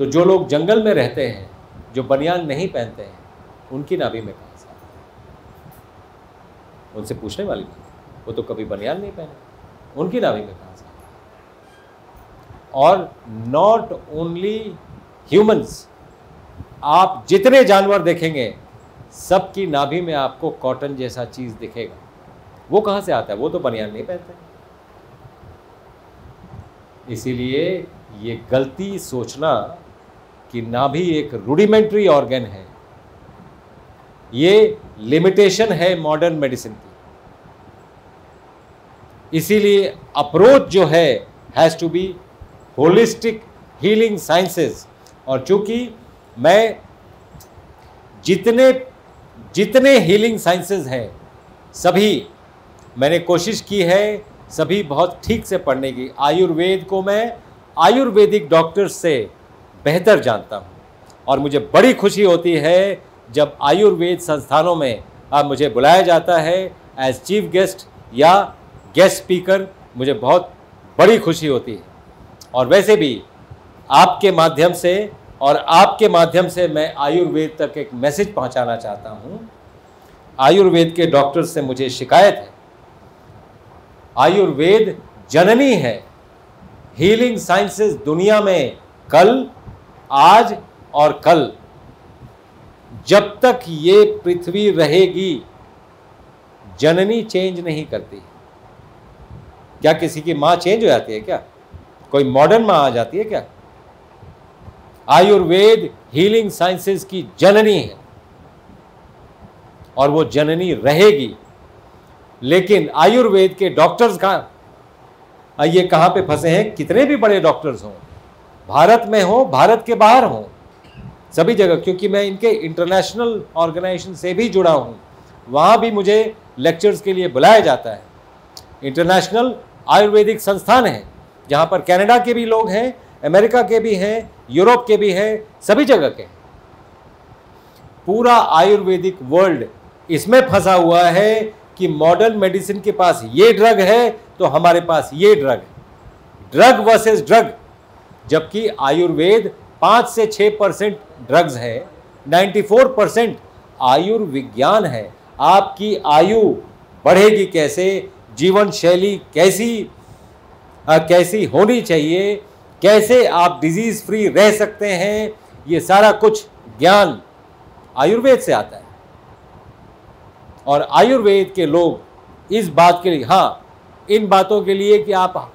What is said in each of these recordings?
तो जो लोग जंगल में रहते हैं, जो बनियान नहीं पहनते हैं, उनकी नाभि में कहाँ से आता है? उनसे पूछने वाली बात है, वो तो कभी बनियान नहीं पहने, उनकी नाभि में कहाँ से आता है? और नॉट ओनली ह्यूमंस, आप जितने जानवर देखेंगे सबकी नाभि में आपको कॉटन जैसा चीज दिखेगा। वो कहाँ से आता है? वो तो बनियान नहीं पहनते। इसीलिए ये गलती सोचना कि नाभि एक रूडिमेंट्री ऑर्गन है, ये लिमिटेशन है मॉडर्न मेडिसिन की। इसीलिए अप्रोच जो है has to be holistic healing sciences. और चूंकि मैं जितने हीलिंग साइंसेस हैं सभी मैंने कोशिश की है, सभी बहुत ठीक से पढ़ने की। आयुर्वेद को मैं आयुर्वेदिक डॉक्टर्स से बेहतर जानता हूँ और मुझे बड़ी खुशी होती है जब आयुर्वेद संस्थानों में अब मुझे बुलाया जाता है एज चीफ गेस्ट या गेस्ट स्पीकर। मुझे बहुत बड़ी खुशी होती है। और वैसे भी आपके माध्यम से और आपके माध्यम से मैं आयुर्वेद तक एक मैसेज पहुंचाना चाहता हूं। आयुर्वेद के डॉक्टर से मुझे शिकायत है, आयुर्वेद जननी है। हीलिंग साइंसेस दुनिया में कल, आज और कल, जब तक ये पृथ्वी रहेगी, जननी चेंज नहीं करती। क्या किसी की मां चेंज हो जाती है क्या? कोई मॉडर्न मां आ जाती है क्या? आयुर्वेद हीलिंग साइंसेस की जननी है और वो जननी रहेगी। लेकिन आयुर्वेद के डॉक्टर्स ये कहां पे फंसे हैं? कितने भी बड़े डॉक्टर्स हों, भारत में हो, भारत के बाहर हो, सभी जगह, क्योंकि मैं इनके इंटरनेशनल ऑर्गेनाइजेशन से भी जुड़ा हूं, वहां भी मुझे लेक्चर्स के लिए बुलाया जाता है। इंटरनेशनल आयुर्वेदिक संस्थान है जहां पर कनाडा के भी लोग हैं, अमेरिका के भी हैं, यूरोप के भी हैं, सभी जगह के। पूरा आयुर्वेदिक वर्ल्ड इसमें फंसा हुआ है कि मॉडर्न मेडिसिन के पास ये ड्रग है तो हमारे पास ये ड्रग है, ड्रग वर्सेस ड्रग। जबकि आयुर्वेद 5 से 6% ड्रग्स है, 94% आयुर्विज्ञान है। आपकी आयु बढ़ेगी कैसे, जीवन शैली कैसी होनी चाहिए, कैसे आप डिजीज फ्री रह सकते हैं, ये सारा कुछ ज्ञान आयुर्वेद से आता है। और आयुर्वेद के लोग इस बात के लिए, हाँ, इन बातों के लिए कि आप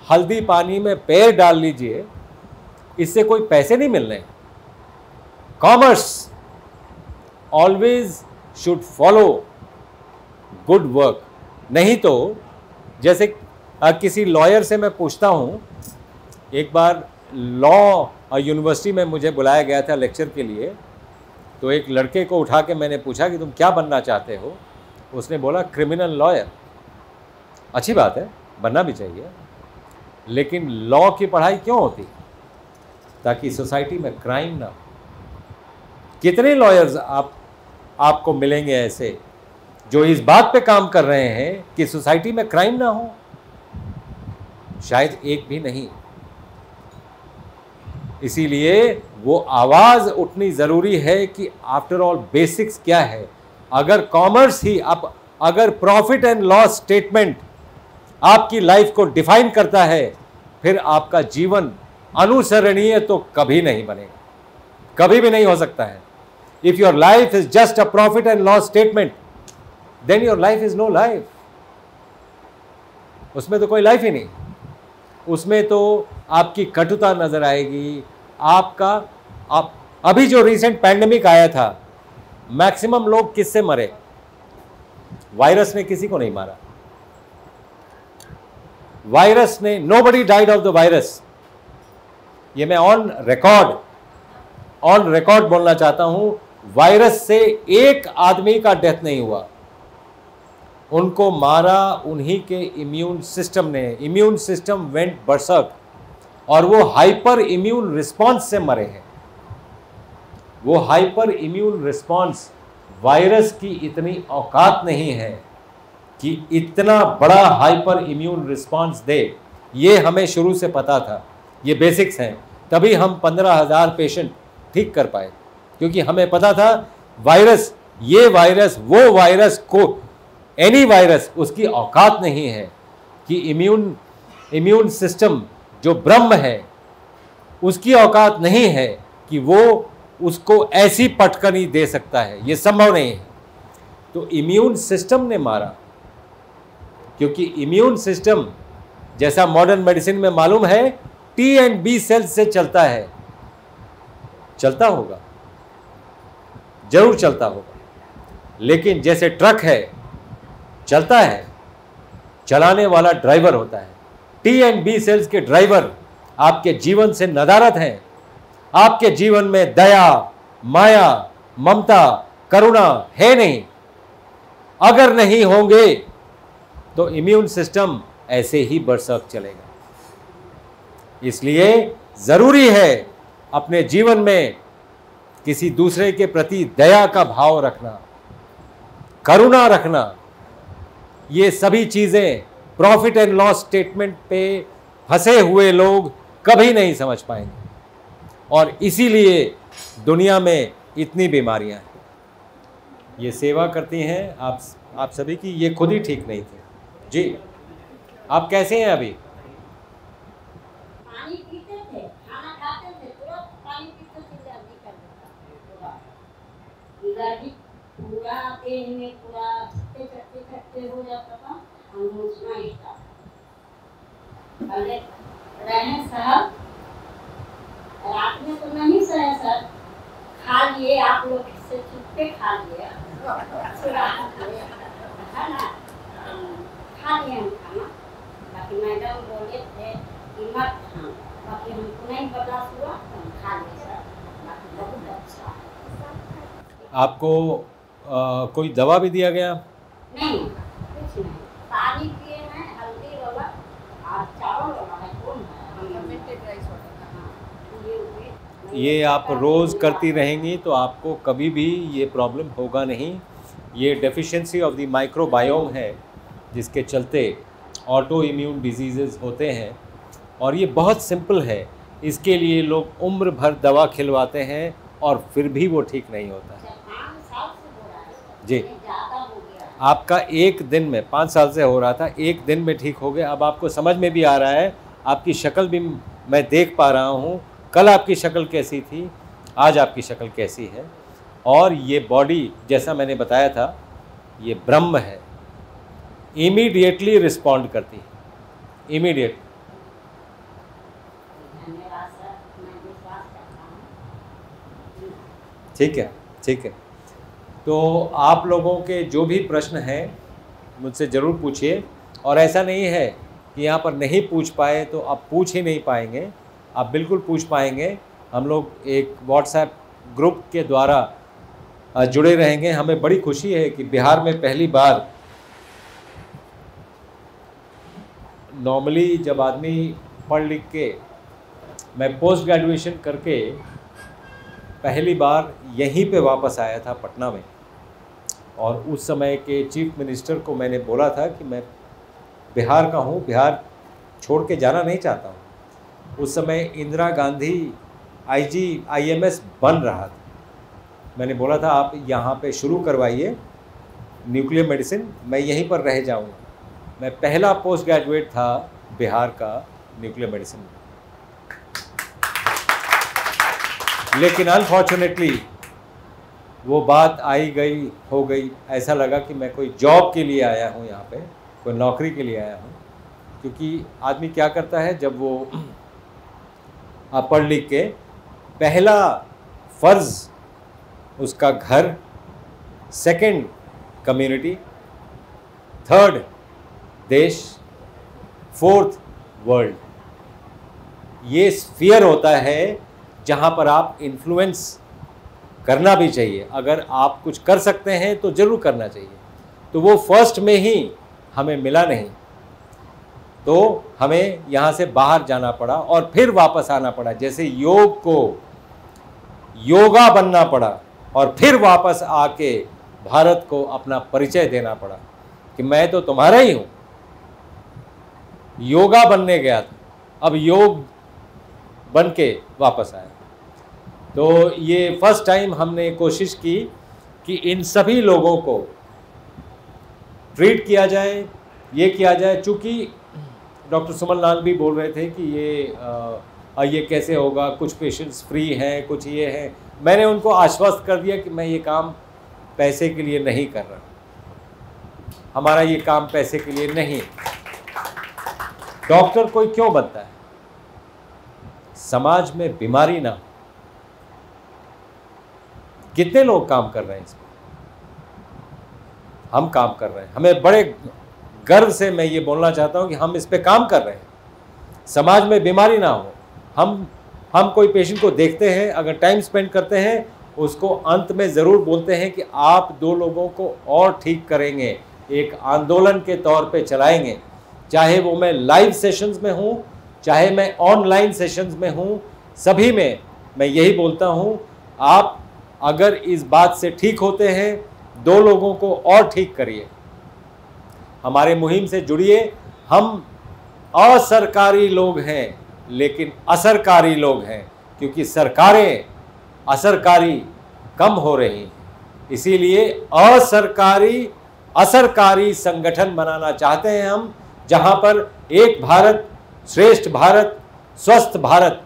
हल्दी पानी में पैर डाल लीजिए, इससे कोई पैसे नहीं मिल रहे। Commerce always should follow good work. नहीं तो जैसे किसी लॉयर से मैं पूछता हूँ, एक बार लॉ यूनिवर्सिटी में मुझे बुलाया गया था लेक्चर के लिए, तो एक लड़के को उठा के मैंने पूछा कि तुम क्या बनना चाहते हो? उसने बोला क्रिमिनल लॉयर। अच्छी बात है, बनना भी चाहिए, लेकिन लॉ की पढ़ाई क्यों होती? ताकि सोसाइटी में क्राइम ना हो। कितने लॉयर्स आपको मिलेंगे ऐसे जो इस बात पे काम कर रहे हैं कि सोसाइटी में क्राइम ना हो? शायद एक भी नहीं। इसीलिए वो आवाज उठनी जरूरी है कि आफ्टर ऑल बेसिक्स क्या है। अगर कॉमर्स ही अगर प्रॉफिट एंड लॉस स्टेटमेंट आपकी लाइफ को डिफाइन करता है, फिर आपका जीवन अनुसरणीय तो कभी नहीं बनेगा, कभी भी नहीं हो सकता है। If your life is just a profit and loss statement, then your life is no life. उसमें तो कोई लाइफ ही नहीं। उसमें तो आपकी कटुता नजर आएगी। अभी जो रिसेंट पैंडेमिक आया था, मैक्सिमम लोग किससे मरे? वायरस ने किसी को नहीं मारा। वायरस ने, nobody died of the virus. ये मैं ऑन रिकॉर्ड बोलना चाहता हूं, वायरस से एक आदमी का डेथ नहीं हुआ। उनको मारा उन्हीं के इम्यून सिस्टम ने। इम्यून सिस्टम वेंट बरसक और वो हाइपर इम्यून रिस्पॉन्स से मरे हैं। वो हाइपर इम्यून रिस्पॉन्स, वायरस की इतनी औकात नहीं है कि इतना बड़ा हाइपर इम्यून रिस्पॉन्स दे। ये हमें शुरू से पता था, ये बेसिक्स हैं। तभी हम 15,000 पेशेंट ठीक कर पाए, क्योंकि हमें पता था वायरस, ये वायरस वो वायरस को, एनी वायरस उसकी औकात नहीं है कि इम्यून सिस्टम जो ब्रह्म है उसकी औकात नहीं है कि वो उसको ऐसी पटकनी दे सकता है, ये संभव नहीं है। तो इम्यून सिस्टम ने मारा, क्योंकि इम्यून सिस्टम जैसा मॉडर्न मेडिसिन में मालूम है टी एंड बी सेल्स से चलता है, चलता होगा, जरूर चलता होगा, लेकिन जैसे ट्रक है चलता है, चलाने वाला ड्राइवर होता है। टी एंड बी सेल्स के ड्राइवर आपके जीवन से नदारद हैं। आपके जीवन में दया, माया, ममता, करुणा है नहीं। अगर नहीं होंगे तो इम्यून सिस्टम ऐसे ही बरसक चलेगा। इसलिए जरूरी है अपने जीवन में किसी दूसरे के प्रति दया का भाव रखना, करुणा रखना। ये सभी चीजें प्रॉफिट एंड लॉस स्टेटमेंट पे फंसे हुए लोग कभी नहीं समझ पाएंगे, और इसीलिए दुनिया में इतनी बीमारियां हैं। ये सेवा करती हैं आप सभी की, ये खुद ही ठीक नहीं थी जी। आप कैसे हैं अभी? पानी पीते थे, खाना खाते थे, तुरंत पानी पीते थे, जल्दी कर देता इधर भी पूरा देह में पूरा थकते हो जाता था। हम सोचना स्टार्ट पहले रहे साहब, रात में तो नहीं सहे सर, खा लिए आप लोग से चुपके खा लिए है ना, खा लिए हम खाना। बाकी मैडम बोले थे कि मत खाओ, बाकी हमको नहीं बर्दाश्त हुआ तो हम खा लिए सर। बाकी बहुत अच्छा है। आपको कोई दवा भी दिया गया? नहीं, कुछ नहीं, पानी पिए हैं, हल्दी वाला और चावल वाला है, कौन है फर्मेंटेड राइस वाटर। ये आप रोज़ करती रहेंगी तो आपको कभी भी ये प्रॉब्लम होगा नहीं। ये डेफिशिएंसी ऑफ द माइक्रोबायोम है, जिसके चलते ऑटो इम्यून डिजीज़ेज़ होते हैं, और ये बहुत सिंपल है। इसके लिए लोग उम्र भर दवा खिलवाते हैं और फिर भी वो ठीक नहीं होता है जी। आपका एक दिन में, 5 साल से हो रहा था, एक दिन में ठीक हो गया। अब आपको समझ में भी आ रहा है, आपकी शक्ल भी मैं देख पा रहा हूँ। कल आपकी शक्ल कैसी थी, आज आपकी शक्ल कैसी है। और ये बॉडी, जैसा मैंने बताया था, ये ब्रह्म है, इमीडिएटली रिस्पॉन्ड करती है, इमीडिएट। ठीक है, ठीक है। तो आप लोगों के जो भी प्रश्न हैं मुझसे ज़रूर पूछिए, और ऐसा नहीं है कि यहाँ पर नहीं पूछ पाए तो आप पूछ ही नहीं पाएंगे, आप बिल्कुल पूछ पाएंगे। हम लोग एक व्हाट्सएप ग्रुप के द्वारा जुड़े रहेंगे। हमें बड़ी खुशी है कि बिहार में पहली बार, नॉर्मली जब आदमी पढ़ लिख के, मैं पोस्ट ग्रेजुएशन करके पहली बार यहीं पे वापस आया था पटना में, और उस समय के चीफ मिनिस्टर को मैंने बोला था कि मैं बिहार का हूँ, बिहार छोड़ के जाना नहीं चाहता हूँ। उस समय इंदिरा गांधी IMS बन रहा था। मैंने बोला था आप यहाँ पे शुरू करवाइए न्यूक्लियर मेडिसिन, मैं यहीं पर रह जाऊँगा। मैं पहला पोस्ट ग्रेजुएट था बिहार का न्यूक्लियर मेडिसिन में। लेकिन अनफॉर्चुनेटली वो बात आई गई, हो गई। ऐसा लगा कि मैं कोई जॉब के लिए आया हूँ यहाँ पे, कोई नौकरी के लिए आया हूँ। क्योंकि आदमी क्या करता है, जब वो पढ़ लिख के, पहला फ़र्ज़ उसका घर, सेकंड कम्युनिटी, थर्ड देश, फोर्थ वर्ल्ड। ये स्फीयर होता है जहाँ पर आप इन्फ्लुएंस करना भी चाहिए। अगर आप कुछ कर सकते हैं तो ज़रूर करना चाहिए। तो वो फर्स्ट में ही हमें मिला नहीं, तो हमें यहाँ से बाहर जाना पड़ा और फिर वापस आना पड़ा। जैसे योग को योगा बनना पड़ा और फिर वापस आके भारत को अपना परिचय देना पड़ा कि मैं तो तुम्हारा ही हूँ। योगा बनने गया था, अब योग बन के वापस आया। तो ये फर्स्ट टाइम हमने कोशिश की कि इन सभी लोगों को ट्रीट किया जाए, ये किया जाए। चूँकि डॉक्टर सुमन लाल भी बोल रहे थे कि ये कैसे होगा, कुछ पेशेंट्स फ्री हैं, कुछ ये हैं। मैंने उनको आश्वस्त कर दिया कि मैं ये काम पैसे के लिए नहीं कर रहा, हमारा ये काम पैसे के लिए नहीं। डॉक्टर कोई क्यों बनता है? समाज में बीमारी ना हो। कितने लोग काम कर रहे हैं इस पर? हम काम कर रहे हैं। हमें बड़े गर्व से मैं ये बोलना चाहता हूं कि हम इस पे काम कर रहे हैं, समाज में बीमारी ना हो। हम कोई पेशेंट को देखते हैं, अगर टाइम स्पेंड करते हैं, उसको अंत में ज़रूर बोलते हैं कि आप 2 लोगों को और ठीक करेंगे, एक आंदोलन के तौर पे चलाएंगे। चाहे वो मैं लाइव सेशंस में हूँ, चाहे मैं ऑनलाइन सेशंस में हूँ, सभी में मैं यही बोलता हूँ, आप अगर इस बात से ठीक होते हैं, 2 लोगों को और ठीक करिए। हमारे मुहिम से जुड़िए। हम असरकारी लोग हैं लेकिन असरकारी लोग हैं, क्योंकि सरकारें असरकारी कम हो रही हैं। इसीलिए असरकारी संगठन बनाना चाहते हैं हम, जहां पर एक भारत श्रेष्ठ भारत, स्वस्थ भारत,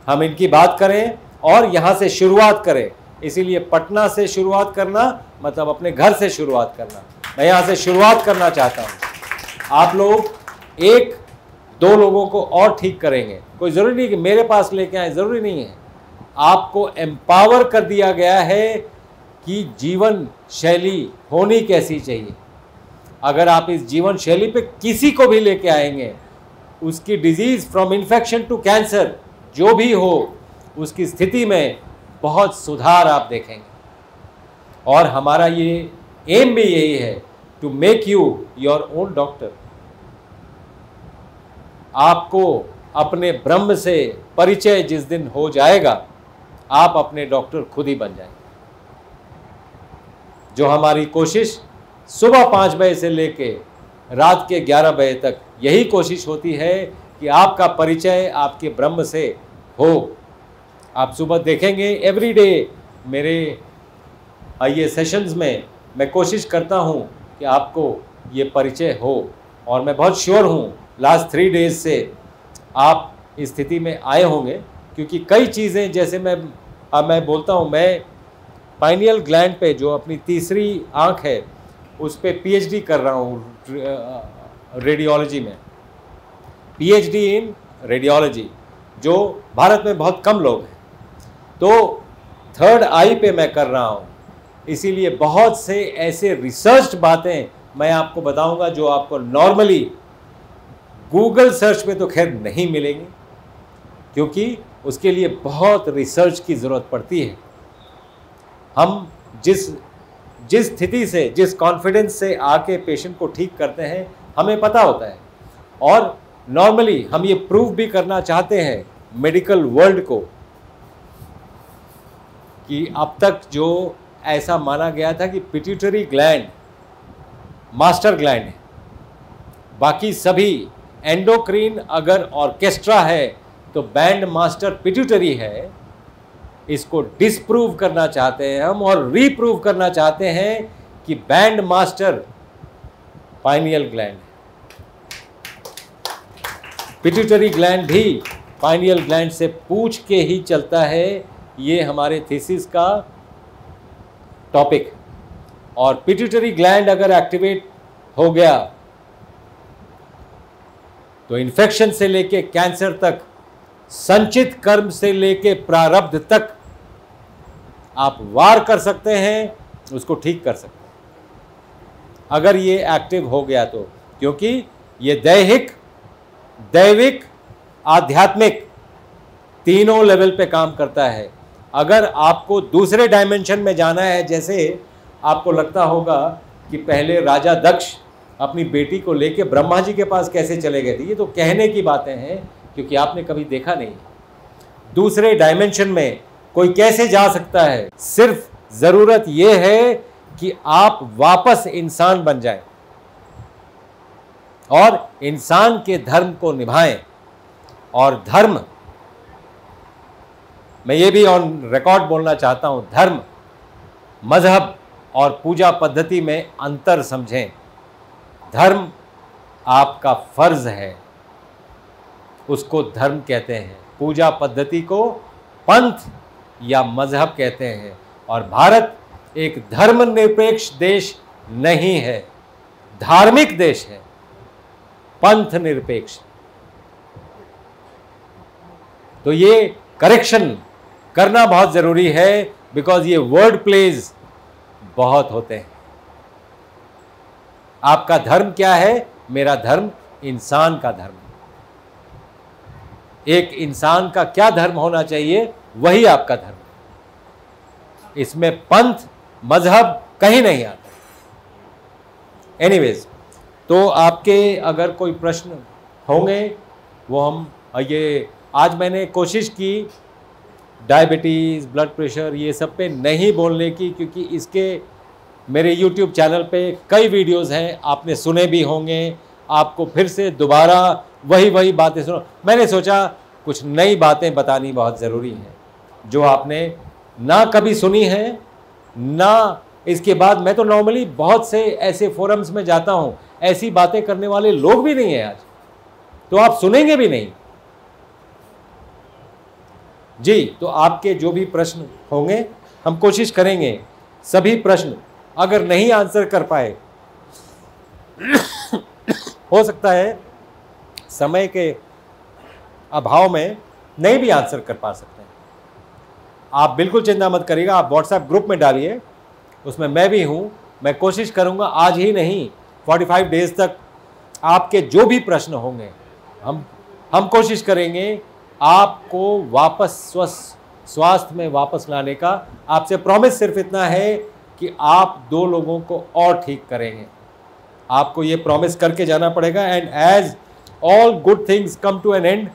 हम इनकी बात करें और यहां से शुरुआत करें। इसीलिए पटना से शुरुआत करना मतलब अपने घर से शुरुआत करना। मैं यहाँ से शुरुआत करना चाहता हूँ। आप लोग 1-2 लोगों को और ठीक करेंगे। कोई ज़रूरी नहीं कि मेरे पास लेके आए, ज़रूरी नहीं है। आपको एम्पावर कर दिया गया है कि जीवन शैली होनी कैसी चाहिए। अगर आप इस जीवन शैली पे किसी को भी लेके आएंगे, उसकी disease from infection to cancer जो भी हो, उसकी स्थिति में बहुत सुधार आप देखेंगे। और हमारा ये एम भी यही है, to make you your own doctor. आपको अपने ब्रह्म से परिचय जिस दिन हो जाएगा, आप अपने डॉक्टर खुद ही बन जाएंगे। जो हमारी कोशिश सुबह 5 बजे से लेके रात के 11 बजे तक यही कोशिश होती है कि आपका परिचय आपके ब्रह्म से हो। आप सुबह देखेंगे एवरीडे मेरे ये सेशंस में मैं कोशिश करता हूं कि आपको ये परिचय हो। और मैं बहुत श्योर हूं लास्ट 3 डेज से आप इस स्थिति में आए होंगे, क्योंकि कई चीज़ें, जैसे मैं बोलता हूं, मैं पाइनियल ग्लैंड पे जो अपनी तीसरी आँख है उस पे PhD कर रहा हूँ रेडियोलॉजी में, PhD इन रेडियोलॉजी, जो भारत में बहुत कम लोग हैं। तो 3rd आई पे मैं कर रहा हूँ। इसीलिए बहुत से ऐसे रिसर्च बातें मैं आपको बताऊंगा जो आपको नॉर्मली गूगल सर्च पे तो खैर नहीं मिलेंगी, क्योंकि उसके लिए बहुत रिसर्च की ज़रूरत पड़ती है। हम जिस स्थिति से, जिस कॉन्फिडेंस से आके पेशेंट को ठीक करते हैं, हमें पता होता है। और नॉर्मली हम ये प्रूव भी करना चाहते हैं मेडिकल वर्ल्ड को कि अब तक जो ऐसा माना गया था कि पिट्यूटरी ग्लैंड मास्टर ग्लैंड है, बाकी सभी एंडोक्रीन अगर ऑर्केस्ट्रा है तो बैंड मास्टर पिट्यूटरी है। इसको डिसप्रूव करना चाहते हैं हम और रीप्रूव करना चाहते हैं कि बैंड मास्टर पाइनियल ग्लैंड है। पिट्यूटरी ग्लैंड भी पाइनियल ग्लैंड से पूछ के ही चलता है। ये हमारे थीसिस का टॉपिक। और पिट्यूटरी ग्लैंड अगर एक्टिवेट हो गया तो इन्फेक्शन से लेके कैंसर तक, संचित कर्म से लेके प्रारब्ध तक आप वार कर सकते हैं, उसको ठीक कर सकते हैं अगर ये एक्टिव हो गया तो। क्योंकि ये दैविक, आध्यात्मिक तीनों लेवल पे काम करता है। अगर आपको दूसरे डायमेंशन में जाना है, जैसे आपको लगता होगा कि पहले राजा दक्ष अपनी बेटी को लेके ब्रह्मा जी के पास कैसे चले गए थे, ये तो कहने की बातें हैं क्योंकि आपने कभी देखा नहीं। दूसरे डायमेंशन में कोई कैसे जा सकता है? सिर्फ ज़रूरत यह है कि आप वापस इंसान बन जाएं और इंसान के धर्म को निभाएं। और धर्म मैं ये भी ऑन रिकॉर्ड बोलना चाहता हूँ, धर्म, मजहब और पूजा पद्धति में अंतर समझें। धर्म आपका फर्ज है, उसको धर्म कहते हैं। पूजा पद्धति को पंथ या मजहब कहते हैं। और भारत एक धर्मनिरपेक्ष देश नहीं है, धार्मिक देश है, पंथ निरपेक्ष। तो ये करेक्शन करना बहुत जरूरी है, बिकॉज ये वर्ड प्लेज बहुत होते हैं। आपका धर्म क्या है? मेरा धर्म इंसान का धर्म। एक इंसान का क्या धर्म होना चाहिए, वही आपका धर्म। इसमें पंथ मजहब कहीं नहीं आता। एनीवेज, तो आपके अगर कोई प्रश्न होंगे वो हम ये आज मैंने कोशिश की डायबिटीज़, ब्लड प्रेशर, ये सब पे नहीं बोलने की, क्योंकि इसके मेरे YouTube चैनल पे कई वीडियोस हैं, आपने सुने भी होंगे। आपको फिर से दोबारा वही बातें सुनो। मैंने सोचा कुछ नई बातें बतानी बहुत ज़रूरी है, जो आपने ना कभी सुनी है ना। इसके बाद मैं तो नॉर्मली बहुत से ऐसे फोरम्स में जाता हूँ, ऐसी बातें करने वाले लोग भी नहीं हैं आज, तो आप सुनेंगे भी नहीं जी। तो आपके जो भी प्रश्न होंगे हम कोशिश करेंगे सभी प्रश्न, अगर नहीं आंसर कर पाए हो सकता है समय के अभाव में नहीं भी आंसर कर पा सकते हैं। आप बिल्कुल चिंता मत करिएगा, आप व्हाट्सएप ग्रुप में डालिए, उसमें मैं भी हूँ। मैं कोशिश करूँगा आज ही नहीं, 45 डेज तक आपके जो भी प्रश्न होंगे हम कोशिश करेंगे आपको वापस स्वास्थ्य में वापस लाने का। आपसे प्रॉमिस सिर्फ इतना है कि आप 2 लोगों को और ठीक करेंगे। आपको ये प्रॉमिस करके जाना पड़ेगा। And as all good things come to an end,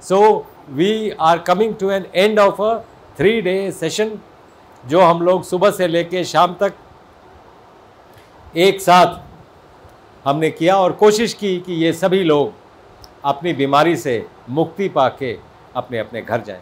so we are coming to an end of a 3-day session, जो हम लोग सुबह से लेके शाम तक एक साथ हमने किया और कोशिश की कि ये सभी लोग अपनी बीमारी से मुक्ति पाके अपने अपने घर जाएं।